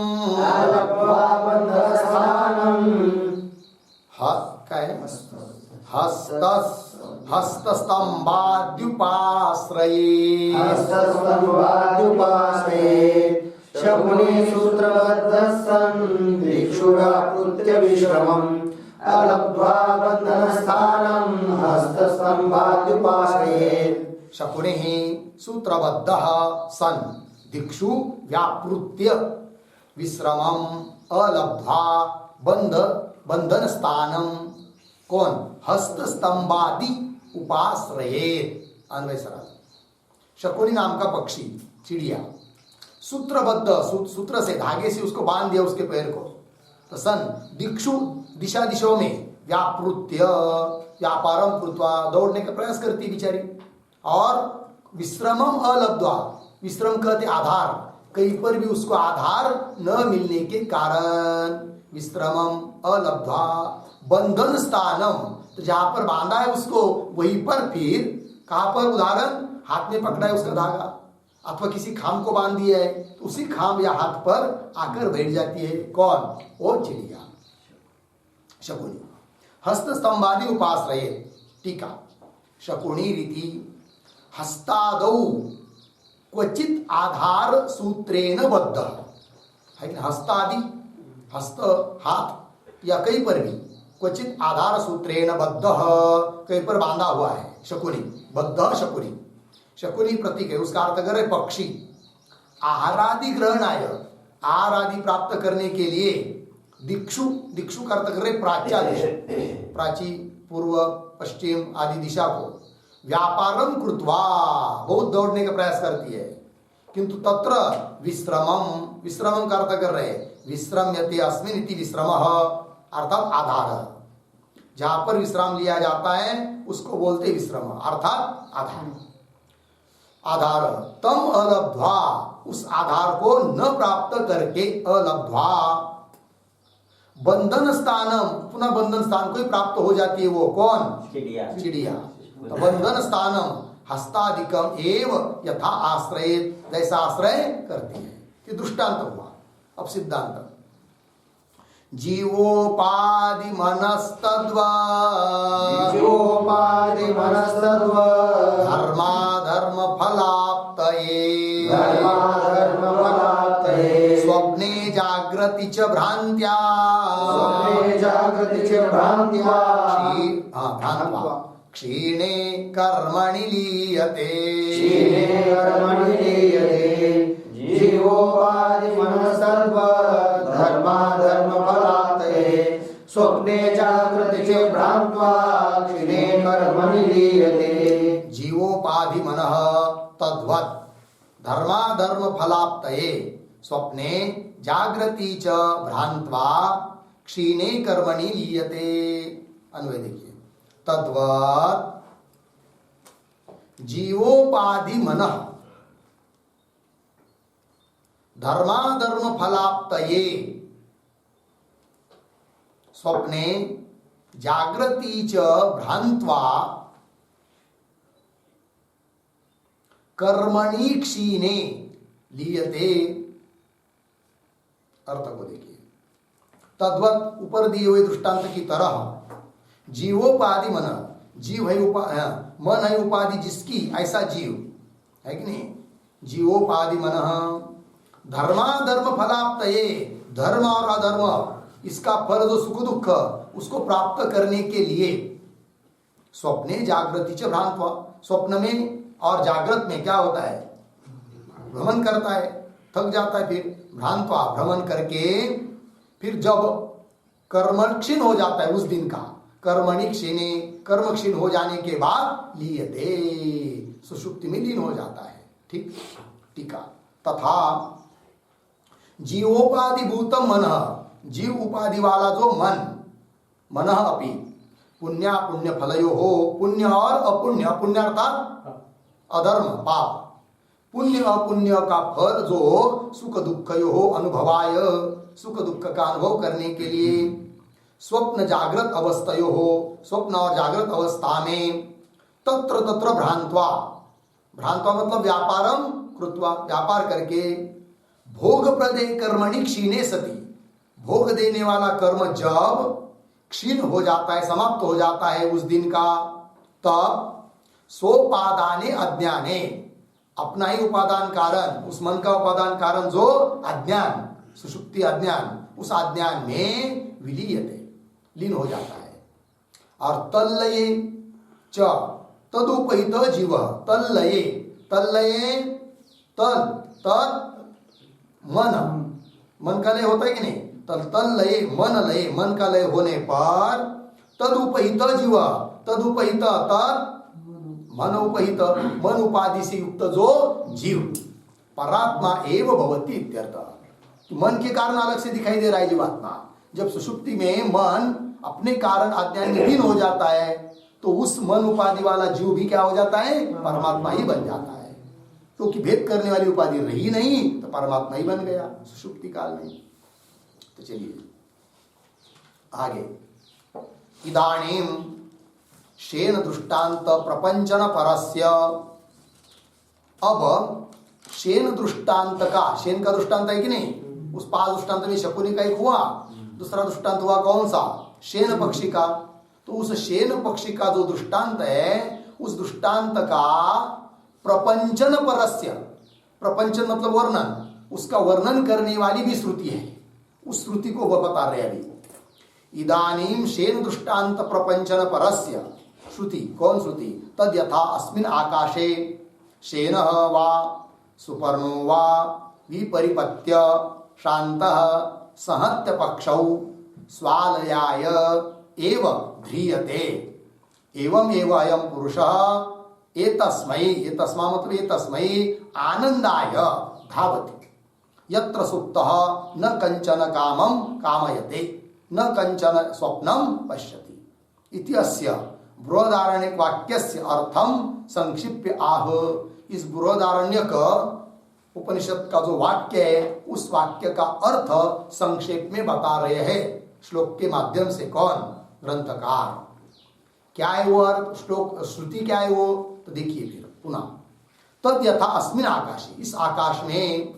हस्तस्तंभाद्युपाश्रये शकुनि सूत्रबद्ध सन् दिक्षु व्यापृत्य विश्रमम् अलब्ध्वा बन्धनस्थानं हस्तस्तंभाद्युपाश्रये। शकुनि सूत्रबद्ध सन् दिक्षु व्यापृत्य विश्रमम् अलब्ध्वा बंधन स्थानम, कौन? हस्तस्तंभादि उपाश्रयेत। अन्वय सरल। शकुनि नाम का पक्षी, चिड़िया, सूत्रबद्ध, सूत्र से धागे से उसको बांध दिया उसके पैर को। तो सन दिक्षु, दिशा दिशाओं में, व्यापृत्य व्यापारम कृत्वा, दौड़ने का प्रयास करती बिचारी। और विश्रमम अलब्ध्वा, विश्रम कहते आधार, कहीं पर भी उसको आधार न मिलने के कारण विश्रमम अलब्ध्वा बंधन स्थानम, तो जहां पर बांधा है उसको वहीं पर फिर कहां पर? उदाहरण, हाथ में पकड़ा है उसका धागा अथवा किसी खाम को बांध दिया है तो उसी खाम या हाथ पर आकर बैठ जाती है। कौन? वो चिड़िया शकुनी। हस्तस्तंभादि उपाश्रये। टीका। शकुनी रीति हस्तादौ क्वचित आधार सूत्रेण बद्ध है। हस्तादि, हस्त हाथ या कहीं पर भी क्वचित आधार सूत्रेण बद्ध, कहीं पर बांधा हुआ है शकुनी, बद्ध शकुनी, शकुनी प्रतीक है, उसका अर्थ कर पक्षी। आहारादि ग्रहणाय, आहार आदि प्राप्त करने के लिए दिक्षु, दिक्षु का अर्थ कर रहे प्राच्या दिशा, प्राची पूर्व पश्चिम आदि दिशा को व्यापारम कृत्वा बहुत दौड़ने का प्रयास करती है, किंतु तत्र विश्रमम, विश्रमम का अर्थ कर रहे विश्रम्यते अस्मिन् इति विश्रमः अर्थात आधार, जहां पर विश्राम लिया जाता है उसको बोलते विश्रम अर्थात आधार। आधार तम अलब्ध्वा, उस आधार को न प्राप्त करके, अलब्ध्वा बंधन स्थानम, पुनः बंधन स्थान को ही प्राप्त हो जाती है, वो कौन? चिड़िया। तो बंधन स्थानम हस्तादिकम एव यथा आश्रय, जैसा आश्रय करती है। ये दृष्टांत हुआ। अब सिद्धांत, जीवोपाधि मनस्तद्वा, जीवोपाधि मनस्तद्वा धर्माधर्म फलाप्तये, धर्माधर्म फलाप्तये स्वप्ने जागृति च भ्रान्त्या, स्वप्ने जागृति च भ्रान्त्या भ्रान्त्वा क्षीणे कर्मणि लीयते, क्षीणे कर्मणि लीयते। जीवोपाधि मनस्तद्वा धर्माधर्म फलाप्तये स्वप्ने जागृति च भ्रान्त्वा क्षीणे कर्मणि लीयते। जीवोपाधि मनः तद्वत् धर्माधर्म फलाप्तये स्वप्ने जागृति च भ्रान्त्वा क्षीणे कर्मणि लीयते। अन्वय देखिए, तद्वत् जीवोपाधि मनः धर्माधर्म फलाप्तये स्वप्ने जागृति च भ्रान्त्वा कर्मणि क्षीणे लीयते। अर्थ को देखिए, तद्वत ऊपर दिए हुए दृष्टांत की तरह जीवोपाधि मन, जीव है मन है उपाधि जिसकी, ऐसा जीव है कि नहीं, जीवोपाधि मन धर्माधर्म फलाप्तये, धर्म और अधर्म इसका फल जो सुख दुख उसको प्राप्त करने के लिए स्वप्ने जागृति च भ्रांत्वा, स्वप्न में और जागृत में क्या होता है, भ्रमण करता है, थक जाता है, फिर भ्रांत्वा भ्रमण करके फिर जब कर्म क्षीण हो जाता है उस दिन का, कर्मणि क्षीणे, कर्म क्षीण हो जाने के बाद लीयते, सुषुप्ति में लीन हो जाता है। ठीक, टीका, तथा जीवोपाधि भूतम मन, जीव उपाधि वाला जो मन, मन अपि पुण्य पुण्य फलयो हो, पुण्य और अपुण्य, अपुण्य अर्थात अधर्म पाप, पुण्य अपुण्य का फल जो सुख दुख यो हो अनुभवाय, सुख दुख का अनुभव करने के लिए स्वप्न जागृत अवस्थयो हो, स्वप्न और जागृत अवस्था में तत्र तत्र भ्रांत्वा, भ्रांत्वा मतलब व्यापारम कृत्वा, व्यापार करके भोग प्रदे कर्मणि क्षीणे सति, भोग देने वाला कर्म जब क्षीण हो जाता है, समाप्त हो जाता है उस दिन का, तब सोपादाने अज्ञाने, अपना ही उपादान कारण, उस मन का उपादान कारण जो अज्ञान, सुषुप्ति अज्ञान, उस अज्ञान में विलीयते, लीन हो जाता है। और तल्लये च तदुपहित जीव, तल्लये, तल्लये तल, तद मन, मन का लय होता है कि नहीं, तल लय मन, लय मन का लय होने पर तदुपहित जीव, तदुपहित तद मन उपहित, मन उपाधि से युक्त जो जीव परात्मा एव भवति इत्यर्थ। मन के कारण अलग से दिखाई दे रहा है जीवात्मा, जब सुषुप्ति में मन अपने कारण अज्ञान में लीन हो जाता है तो उस मन उपाधि वाला जीव भी क्या हो जाता है, परमात्मा ही बन जाता है, क्योंकि भेद करने वाली उपाधि रही नहीं तो परमात्मा ही बन गया सुषुप्ति काल में। तो चलिए आगे, इदानीम शेन दृष्टांत प्रपंचन परस्य, अब शेन दृष्टांत का, शेन का दृष्टांत है कि नहीं, उस पांच दृष्टांत में शकुनी का एक हुआ, दूसरा दृष्टांत हुआ कौन सा, शेन पक्षी का। तो उस शेन पक्षी का जो दृष्टांत है, उस दृष्टांत का प्रपंचन परस्य, प्रपंचन मतलब वर्णन, उसका वर्णन करने वाली भी श्रुति है, उस श्रुति को वह बता रहे अभी। इदानीं शेन दृष्टांत प्रपंचन परस्य श्रुति कौन श्रुति तद यथा अस्मिन् आकाशे शेनः वा सुपर्णो वा विपरिपत्य शान्तः सहत्य पक्षौ स्वालयाय एव ध्रियते एवं एव अयं पुरुषः एतस्मा मतलब एतस्मै आनंदाय धावति यत्र सुप्तः न कंचन कामं कामयते न कंचन स्वप्नं पश्यति इति अस्य बृहदारण्यक वाक्यस्य अर्थम संक्षिप्य आह। इस बृहदारण्यक उपनिषद का जो वाक्य है उस वाक्य का अर्थ संक्षेप में बता रहे हैं श्लोक के माध्यम से। कौन? ग्रंथकार। क्या है वो अर्थ? श्लोक श्रुति क्या है वो? तो देखिए फिर पुनः तद यथा अस्मिन् आकाशे, इस आकाश में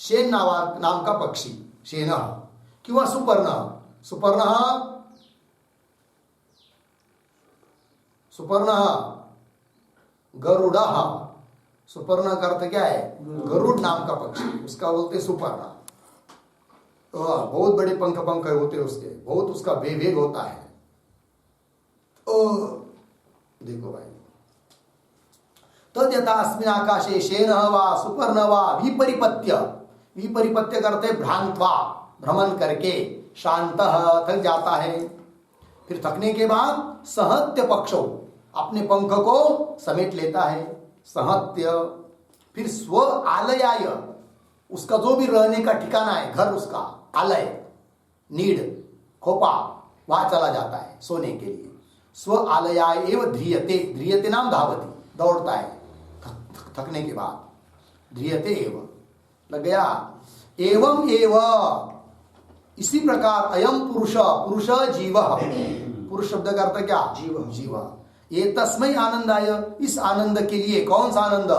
शेन नाम का पक्षी शेन किंवा सुपर्ण गरुड़। सुपर्ण का अर्थ क्या है? गरुड़ नाम का पक्षी, उसका बोलते सुपर्ण। बहुत बड़े पंख होते हैं उसके, बहुत उसका वेग होता है। देखो भाई, तद यथा अस्मिन् आकाशे शेन वा सुपर्ण वा विपरिपत्य करते भ्रांत्वा, भ्रमण करके, शांत थक जाता है। फिर थकने के बाद सहत्य पक्षो, अपने पंख को समेट लेता है, सहत्य। फिर स्व आलयाय, उसका जो भी रहने का ठिकाना है, घर उसका आलय, नीड, खोपा, वहां चला जाता है सोने के लिए। स्व आलयाय एवं ध्रियते नाम धावती, दौड़ता है थकने के बाद। ध्रियते एवं लग गया। एवं इसी प्रकार अयम पुरुष जीव, पुरुष शब्द का अर्थ क्या? जीव। ये तस्मै आनंदाय, इस आनंद के लिए। कौन सा आनंद?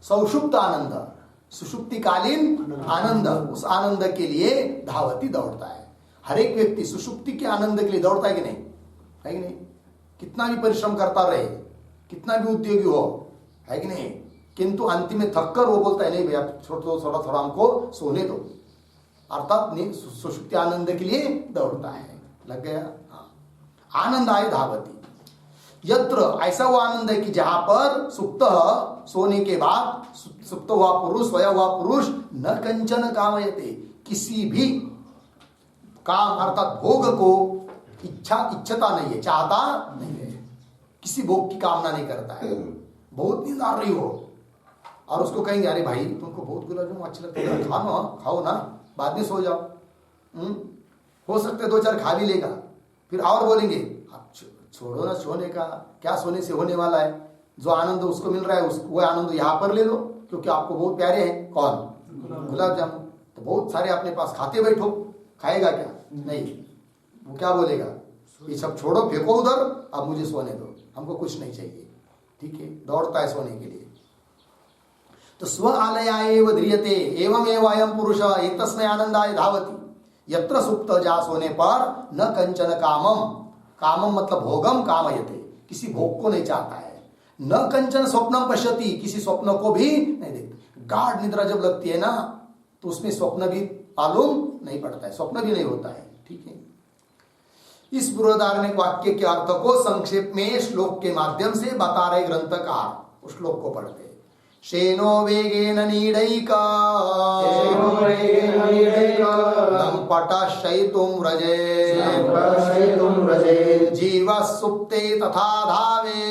सौषुप्त आनंद, सुषुप्तिकालीन आनंद। उस आनंद के लिए धावती, दौड़ता है। हर एक व्यक्ति सुषुप्ति के आनंद के लिए दौड़ता है कि नहीं? है कि नहीं? कितना भी परिश्रम करता रहे, कितना भी उद्योगी हो, है कि नहीं, किंतु अंतिम में थककर वो बोलता है नहीं भैया थोड़ा हमको सोने दो, अर्थात सुषुप्ति आनंद के लिए दौड़ता है। लग गया? हाँ। आनंद आए धावती, यत्र, ऐसा वो आनंद है कि जहां पर सुप्त, सोने के बाद सुप्त हुआ पुरुष, सोया हुआ पुरुष न कंचन कामयते, किसी भी काम अर्थात भोग को इच्छता नहीं है, चाहता नहीं है, किसी भोग की कामना नहीं करता है। बहुत नींद आ रही हो और उसको कहेंगे अरे भाई तुमको बहुत गुलाब जामुन अच्छे लगते हैं, खाओ ना, बाद में सो जाओ। हो सकता है 2-4 खा भी लेगा, फिर और बोलेंगे अब छोड़ो ना सोने का, क्या सोने से होने वाला है, जो आनंद उसको मिल रहा है वो आनंद यहाँ पर ले लो, क्योंकि आपको बहुत प्यारे हैं। कौन? गुलाब जामुन। तो बहुत सारे अपने पास खाते बैठो, खाएगा क्या? नहीं, वो क्या बोलेगा, ये सब छोड़ो, फेंको उधर, अब मुझे सोने दो, हमको कुछ नहीं चाहिए। ठीक है, दौड़ता है सोने के लिए। तो स्व आलयाय एव ध्रियते एवं एव अयम पुरुष एतस्मै आनंदाय धावति यत्र सुप्त, जा सोने पर न कंचन कामम मतलब भोगम कामयते, किसी भोग को नहीं चाहता है। न कंचन स्वप्नम पश्यति, किसी स्वप्न को भी नहीं देखता। गाढ़ निद्रा जब लगती है ना तो उसमें स्वप्न भी मालूम नहीं पड़ता है, स्वप्न भी नहीं होता है। ठीक है, इस बृहदारण्यक वाक्य के अर्थ को संक्षेप में श्लोक के माध्यम से बता रहे ग्रंथकार। उस श्लोक को पढ़ते। शेनो वेगेन नीडैका लंपटः शयितुं व्रजे जीवः सुप्ते तथा धावे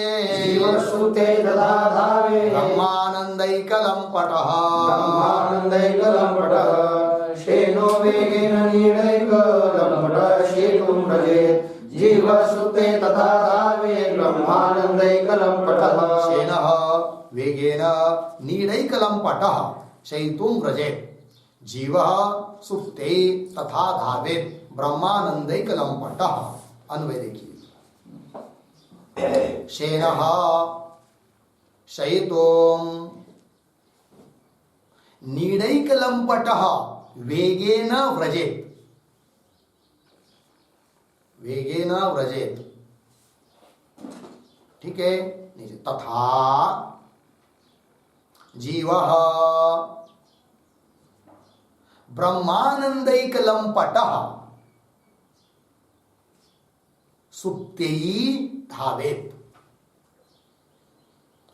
ब्रह्मानन्दैकलम्पटः शेनो वेगेन नीडैकलम्पटः शयितुं व्रजे जीवः सुप्ते तथा धावे ब्रह्मानन्दैकलम्पटः। शेनः वेगेन नीडैकलम्पटः शयितुं व्रजेत् जीवः सुप्ते तथा धावेत् ब्रह्मानन्दैकलम्पटः। अन्वय देखिए, शेनः शयितुं नीडैकलम्पटः वेगेन व्रजेत्, वेगेन व्रजेत्। ठीक है, नीचे तथा जीवः ब्रह्मानंदैकलम्पटः, सुप्तेयी धावेत।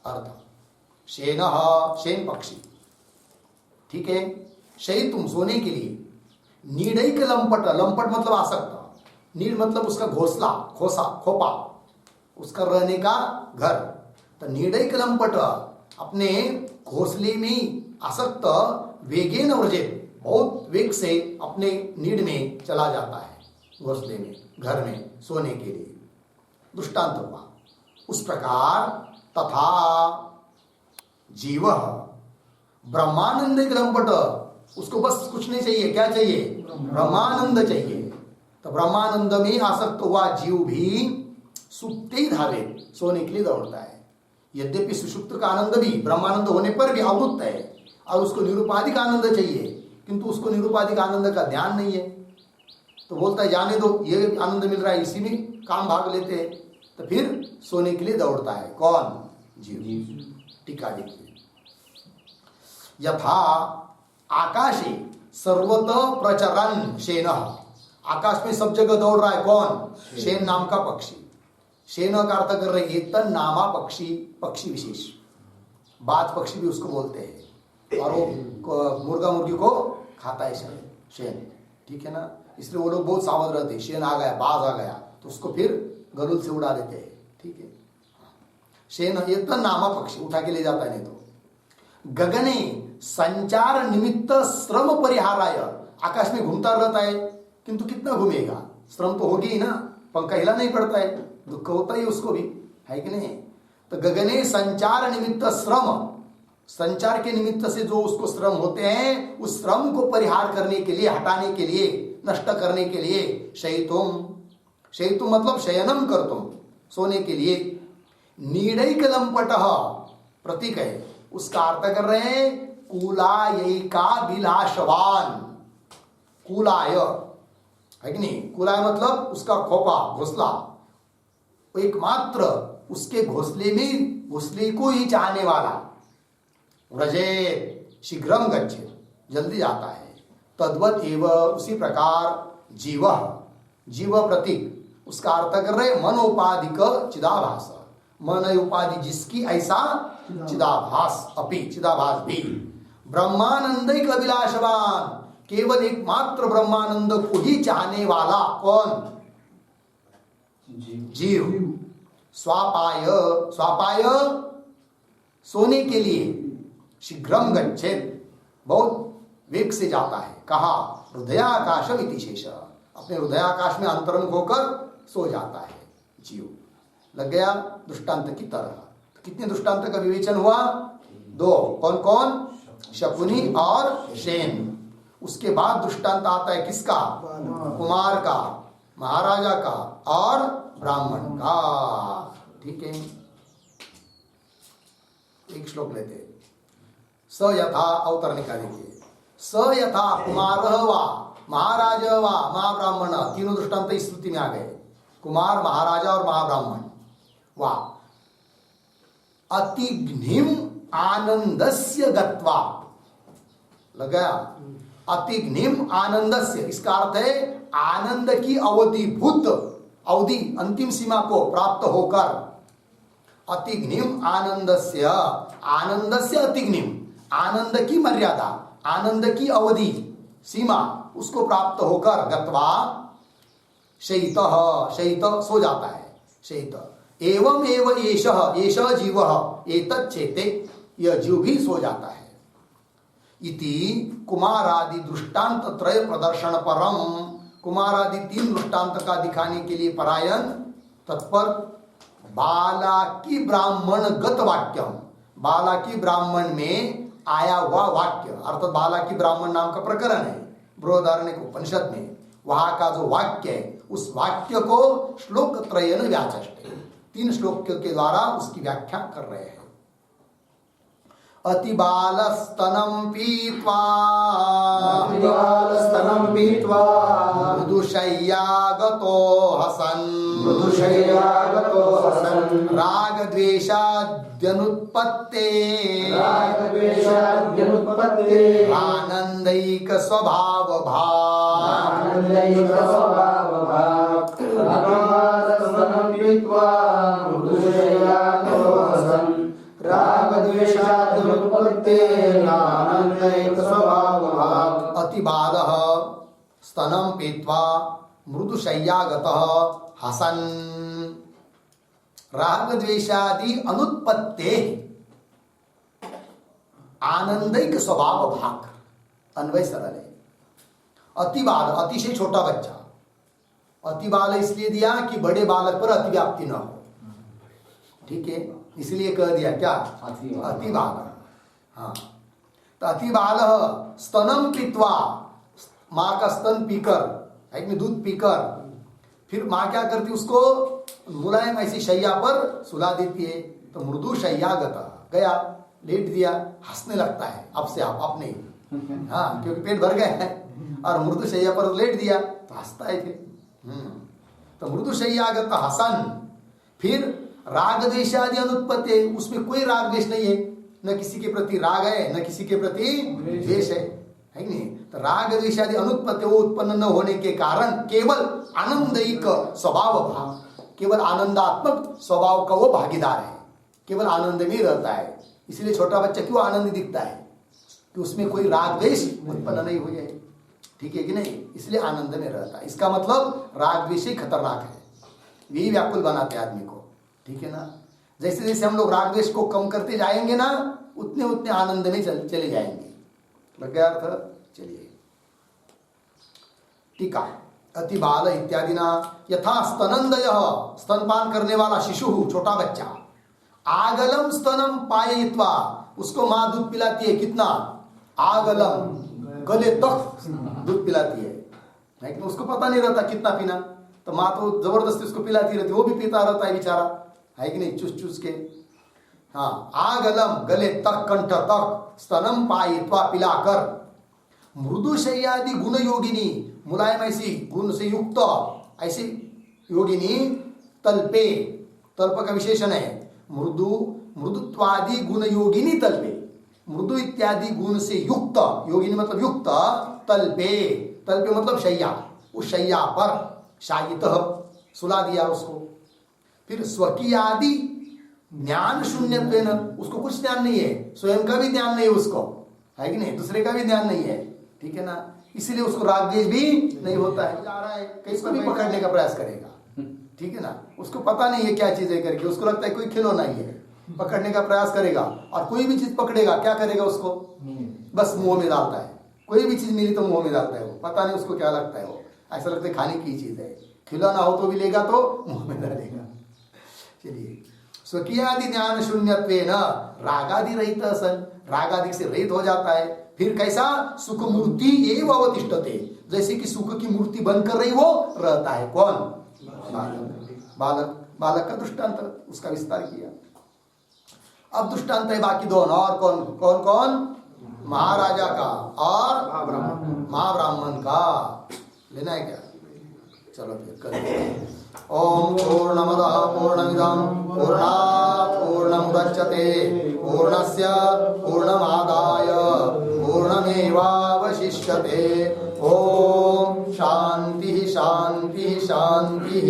अर्थ शेन, शेन पक्षी, ठीक है, शयितुम सोने के लिए, नीडैक लंपट, लंपट मतलब आसक्त, नीड मतलब उसका घोंसला, खोसा, खोपा, उसका रहने का घर। तो नीडैक लंपट अपने घोंसले में आसक्त, वेगेन व्रजेत, बहुत वेग से अपने नीड में चला जाता है, घोंसले में, घर में सोने के लिए। दृष्टांत हुआ उस प्रकार। तथा जीव ब्रह्मानंद लंपट, उसको बस कुछ नहीं चाहिए, क्या चाहिए? ब्रह्मानंद चाहिए। तो ब्रह्मानंद में आसक्त हुआ जीव भी सुप्ते धावे, सोने के लिए दौड़ता है। यद्यपि सुषुप्त का आनंद भी ब्रह्मानंद होने पर भी आवृत्त है और उसको निरुपाधिक आनंद चाहिए, किंतु उसको निरुपाधिक आनंद का ध्यान नहीं है, तो बोलता है जाने दो, ये आनंद मिल रहा है, इसी में काम भाग लेते हैं। तो फिर सोने के लिए दौड़ता है कौन? जीव। टीका देखिए, यथा आकाशे सर्वतः प्रचरन शेन, आकाश में सब जगह दौड़ रहा है कौन? शेन नाम का पक्षी। शेन का अर्थ कर रहे तन नामा पक्षी, पक्षी विशेष, बाज पक्षी भी उसको बोलते हैं, और वो मुर्गा मुर्गी को खाता है शेन, ठीक है ना। इसलिए वो लोग बहुत सावध रहते हैं, शेन आ गया, बाज आ गया तो उसको फिर गरुल से उड़ा देते हैं, ठीक है। शेन ये तन नामा पक्षी, उठा के ले जाता है नहीं तो। गगने संचार निमित्त श्रम परिहाराय, आकाश में घूमता रहता है, किंतु कितना घूमेगा, श्रम तो होगी ही ना, पंखा हिला नहीं पड़ता है, दुख होता ही उसको भी, है कि नहीं। तो गगने संचार निमित्त श्रम, संचार के निमित्त से जो उसको श्रम होते हैं, उस श्रम को परिहार करने के लिए, हटाने के लिए, नष्ट करने के लिए शयितुम, शयितुम मतलब शयनम करतुम, सोने के लिए। नीडैक लंपट प्रतीक है, उसका अर्थ कर रहे हैं कुलायिका विलासवान, कुलाय है कि नहीं, कुलाय मतलब उसका खोपा, घोंसला, एकमात्र उसके घोंसले में, घोंसले को ही चाहने वाला। व्रजेत शीघ्रम गच्छेत, जल्दी जाता है। तद्वत एव, उसी प्रकार जीव, जीव प्रतीक, उसका अर्थ कर रहे मनोपाधिक चिदाभास, मन उपाधि जिसकी ऐसा चिदाभास, अपि चिदाभास भी। ब्रह्मानंदैक अभिलाषवान, केवल एकमात्र ब्रह्मानंद को ही चाहने वाला कौन? जीव। स्वापाय, स्वापाय सोने के लिए, शीघ्रम गच्छेत बहुत वेग से जाता है। कहा? हृदयाकाशम इति शेष, अपने हृदयाकाश में अंतरंग होकर सो जाता है जीव। लग गया दृष्टांत की तरह। तो कितने दृष्टांत का विवेचन हुआ? दो। कौन कौन? शकुनी और शेन। उसके बाद दृष्टांत आता है किसका? कुमार का, महाराजा का और ब्राह्मण का, ठीक है। एक श्लोक लेते हैं। स यथा, अवतर निकालेंगे। स यथा कुमार वा महाराज वा महाब्राह्मण, तीनों दृष्टांत इस स्थिति में आ गए, कुमार, महाराजा और महाब्राह्मण। वा अतिघ्निम आनंदस्य गत्वा, लग गया? अतिघ्निम आनंदस्य, इसका अर्थ है आनंद की अवधिभूत, अवधि अंतिम सीमा को प्राप्त होकर। अतिघ्निम आनंदस्य, आनंदस्य अतिघ्निम, आनंद की मर्यादा, आनंद की अवधि, सीमा, उसको प्राप्त होकर गत्वा शयितः, शयित सो जाता है, शयित। एवं एव एषः, एषः जीवः, एतत् चेते, यह जीव भी सो जाता है। इति कुमारादि दृष्टांत त्रय प्रदर्शन परम, कुमारादि तीन दृष्टांत का दिखाने के लिए परायण, तत्पर बालाकी ब्राह्मण गत वाक्यम, बालाकी ब्राह्मण में आया हुआ वाक्य, अर्थात बालाकी ब्राह्मण नाम का प्रकरण है बृहदारण्यक उपनिषद में, वहां का जो वाक्य है, उस वाक्य को श्लोक त्रयेन व्याचष्टे, तीन श्लोक के द्वारा उसकी व्याख्या कर रहे हैं। अतिबालस्तनं पीत्वा, अतिबालस्तनं पीत्वा मृदुशय्यागतो हसन्, मृदुशय्यागतो हसन् रागद्वेषाद्यनुत्पत्ते, रागद्वेषाद्यनुत्पत्ते आनन्दैक स्वभाव भाव, आनन्दैक स्वभाव भाव, अतिबालस्तनं पीत्वा मृदुशय्यागतो हसन् रागद्वेषाद्युत्पत्तेनानन्दैकस्वभावभाक् अतिबालः स्तनं पीत्वा मृदुशय्यागतः हसन् रागद्वेषादि अनुत्पत्ते आनंदिक स्वभाव भाग। अन्वय सरल है। अतिबाल अतिशय छोटा बच्चा, अतिबाल इसलिए दिया कि बड़े बालक पर अतिव्याप्ति न हो, ठीक है, इसलिए कह दिया क्या अतिबाल। हाँ, तो अतिबाल स्तनम पीत्वा, माँ का स्तन पीकर, है कि दूध पीकर, फिर माँ क्या करती उसको मुलायम ऐसी शैया पर सुला देती है। तो मृदु शय्यागता, गया लेट दिया, हंसने लगता है अब से आप अपने, हाँ, क्योंकि पेट भर गया है, और मृदु शैया पर लेट दिया तो हंसता है फिर। तो मृदु शय्यागत हसन। फिर राग द्वेषादि अनुत्पत्ति, उसमें कोई राग द्वेष नहीं है, न किसी के प्रति राग है न किसी के प्रति द्वेष है कि नहीं। तो राग द्वेषादि अनुत्पत्ति, वो उत्पन्न न होने के कारण केवल आनंदिक स्वभाव भाव, केवल आनंदात्मक स्वभाव का वो भागीदार है, केवल आनंद में रहता है। इसलिए छोटा बच्चा क्यों आनंदी दिखता है कि उसमें कोई राग द्वेष उत्पन्न नहीं हुई है, ठीक है कि नहीं, इसलिए आनंद में रहता है। इसका मतलब राग द्वेष ही खतरनाक है, यही व्याकुल बनाते हैं आदमी को, ठीक है ना। जैसे जैसे हम लोग राग द्वेष को कम करते जाएंगे ना, उतने उतने आनंद में चले जाएंगे। लग गया अर्थ? चलिए टीका। अति बाल इत्यादि ना यथा स्तनंदय, स्तनपान करने वाला शिशु, छोटा बच्चा, आगलम स्तनम पाययित्वा, उसको माँ दूध पिलाती है, कितना आगलम, गले तक दूध पिलाती है, लेकिन उसको पता नहीं रहता कितना पीना, तो माँ तो जबरदस्ती उसको पिलाती रहती, वो भी पीता रहता है बेचारा, है कि नहीं, चूस चूस के। हाँ, आगलम, गले तक, कंठ तक, स्तनम पायित्वा, पिलाकर, मृदु शय्यादि गुण योगिनी, मुलायम ऐसी गुण से युक्त ऐसी योगिनी, तल्पे, तल्प का विशेषण है, मृदुत्वादि गुण योगिनी तल्पे, मृदु इत्यादि गुण से युक्त, योगिनी मतलब युक्त, तल्पे, तल्पे मतलब शैया, उस शैया पर शायित, सुला दिया उसको। फिर स्वकीयादि ज्ञान शून्यत्वेन, उसको कुछ ज्ञान नहीं है, स्वयं का भी ज्ञान नहीं है उसको, है कि नहीं, दूसरे का भी ज्ञान नहीं है, ठीक है ना, इसलिए उसको राग द्वेष भी नहीं होता है। जा रहा है कहीं को भी पकड़ने का प्रयास करेगा, ठीक है ना, उसको पता नहीं है क्या चीज है करके, उसको लगता है कोई खिलौना ही है, पकड़ने का प्रयास करेगा, और कोई भी चीज पकड़ेगा क्या करेगा, उसको बस मुंह में डालता है, कोई भी चीज मिली तो मुंह में डालता है, वो पता नहीं उसको क्या लगता है, वो ऐसा लगता है खाने की चीज है, खिलौना हो तो भी लेगा तो मुंह में डालेगा। चलिए, स्वकीयादि ज्ञान शून्यत्वेन रागादि रहित सन, रागादि से रहित हो जाता है। फिर कैसा, सुख मूर्ति एवं अवतिष्ठते, जैसे कि सुख की मूर्ति बनकर रही वो रहता है। कौन? बालक। बालक का दृष्टांत उसका विस्तार किया। अब दृष्टांत है बाकी दोनों, और कौन कौन कौन, महाराजा का और महाब्राह्मण का। लेना है क्या? चलो फिर करें। ओम पूर्णमदः पूर्णमिदं पूर्णात् पूर्णमुदच्यते पूर्णस्य पूर्णमादाय पूर्णमेवावशिष्यते। ओम शांति शांति शांति।